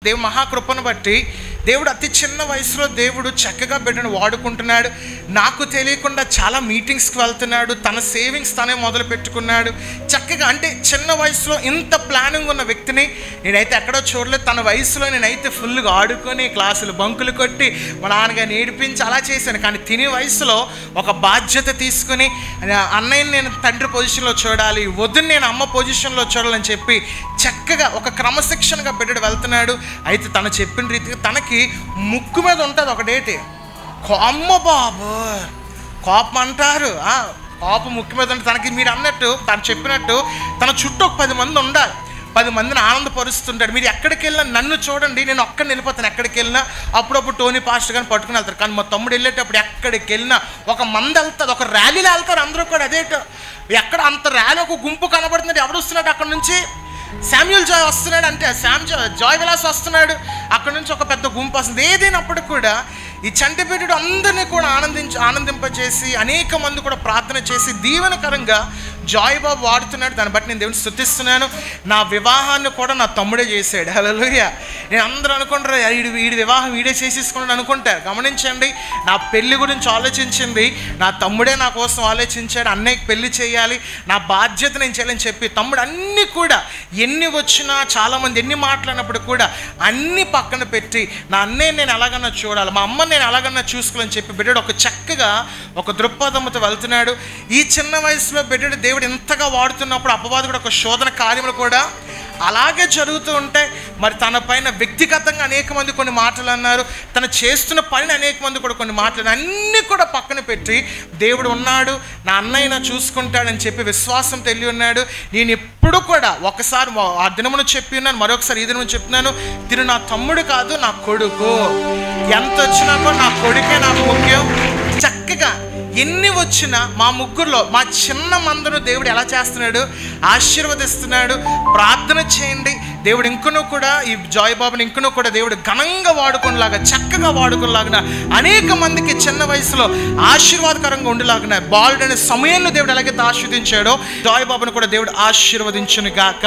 దేవుడు మహాకృపను బట్టి దేవుడు అతి చిన్న వయసులో దేవుడు చక్కగా బిడ్డను వాడుకుంటున్నాడు. నాకు తెలియకుండా చాలా మీటింగ్స్కి వెళ్తున్నాడు. తన సేవింగ్స్ తనే మొదలు పెట్టుకున్నాడు చక్కగా. అంటే చిన్న వయసులో ఇంత ప్లానింగ్ ఉన్న వ్యక్తిని నేనైతే ఎక్కడో చూడలేదు. తన వయసులో నేనైతే ఫుల్గా ఆడుకొని క్లాసులు బంకులు కొట్టి మా నాన్నగారిని ఏడిపించి అలా చేశాను. కానీ తినే వయసులో ఒక బాధ్యత తీసుకుని అన్నయ్యని నేను తండ్రి పొజిషన్లో చూడాలి, వద్దుని నేను అమ్మ పొజిషన్లో చూడాలని చెప్పి చక్కగా ఒక క్రమశిక్షణగా బిడ్డడు వెళ్తున్నాడు. అయితే తను చెప్పిన రీతిగా తనకి ముక్కు మీద ఉంటుంది ఒకటేటి, అమ్మ బాబు కోపం అంటారు. కోపం ముక్కు మీద ఉంటుంది. తనకి మీరు అన్నట్టు తను చెప్పినట్టు తన చుట్టూ ఒక 10 మంది ఉండాలి. 10 మందిని ఆనందపరుస్తుంటాడు. మీరు ఎక్కడికి వెళ్ళినా నన్ను చూడండి, నేను ఒక్కడిని వెళ్ళిపోతాను. ఎక్కడికి వెళ్ళినా అప్పుడప్పుడు టోనీ పాస్టర్ కానీ పట్టుకుని వెళ్తారు. కానీ మా తమ్ముడు వెళ్ళేటప్పుడు ఎక్కడికి వెళ్ళినా ఒక మంది వెళ్తుంది, ఒక ర్యాలీలో వెళ్తారు అందరూ కూడా. అదేటో ఎక్కడ అంత ర్యాలీ ఒక గుంపు కనబడుతున్నాడు. ఎవడు వస్తున్నాడు అక్కడ నుంచి? శామ్యూల్ జాయ్ వస్తున్నాడు. అంటే జాయ్ విలాస్ వస్తున్నాడు. అక్కడ నుంచి ఒక పెద్ద గుంపు వస్తుంది. ఏదైనప్పుడు కూడా ఈ చంటిపేటడు అందరినీ కూడా ఆనందింపచేసి అనేక మంది కూడా ప్రార్థన చేసి దీవెనకరంగా జాయ్ బాబు వాడుతున్నాడు. దాన్ని బట్టి నేను దేవుని స్తుతిస్తున్నాను. నా వివాహాన్ని కూడా నా తమ్ముడే చేశాడు. హల్లెలూయా. నేను అందరూ అనుకుంటారు వీడి వివాహం వీడే చేసేసుకున్నాడు అనుకుంటారు. గమనించండి, నా పెళ్లి గురించి ఆలోచించింది నా తమ్ముడే. నా కోసం ఆలోచించాడు. అన్నయ్యకి పెళ్లి చేయాలి, నా బాధ్యత నేను చేయాలని చెప్పి తమ్ముడు అన్నీ కూడా ఎన్ని వచ్చినా చాలామంది ఎన్ని మాట్లాడినప్పుడు కూడా అన్నీ పక్కన పెట్టి నా అన్నయ్య నేను ఎలాగన్నా చూడాలి, మా అమ్మని నేను ఎలాగన్నా చూసుకోవాలని చెప్పి బిడ్డడు ఒక చక్కగా ఒక దృక్పథంతో వెళ్తున్నాడు. ఈ చిన్న వయసులో బిడ్డడు దేవుడు ఎంతగా వాడుతున్నప్పుడు అపవాదుడు ఒక శోధన కార్యములు కూడా అలాగే జరుగుతూ ఉంటాయి. మరి తన పైన వ్యక్తిగతంగా అనేక మంది కొన్ని మాటలు అన్నారు, తను చేస్తున్న పనిని అనేక మంది కూడా కొన్ని మాటలు అన్నీ కూడా పక్కన పెట్టి దేవుడు ఉన్నాడు, నా అన్నయ్య చూసుకుంటాడని చెప్పి విశ్వాసం తెలియ ఉన్నాడు. నేను ఎప్పుడు కూడా ఒకసారి ఆ దినమును చెప్పి ఉన్నాను, మరొకసారి ఈ దినమును చెప్తున్నాను, తిను నా తమ్ముడు కాదు నా కొడుకు. ఎంత వచ్చినా కూడా నా కొడుకే నాకు ముఖ్యం. చక్కగా ఎన్ని వచ్చినా మా ముగ్గురులో మా చిన్న మందును దేవుడు ఎలా చేస్తున్నాడు? ఆశీర్వదిస్తున్నాడు. ప్రార్థన చేయండి. దేవుడు ఇంకనూ కూడా ఈ జాయ్ బాబుని ఇంకనూ కూడా దేవుడు ఘనంగా వాడుకునేలాగా చక్కగా వాడుకునేలాగా అనేక మందికి చిన్న వయసులో ఆశీర్వాదకరంగా ఉండేలాగా బాలుడైన సమయంలో దేవుడు ఎలాగైతే ఆశీర్వదించాడో జాయ్ బాబుని కూడా దేవుడు ఆశీర్వదించును గాక.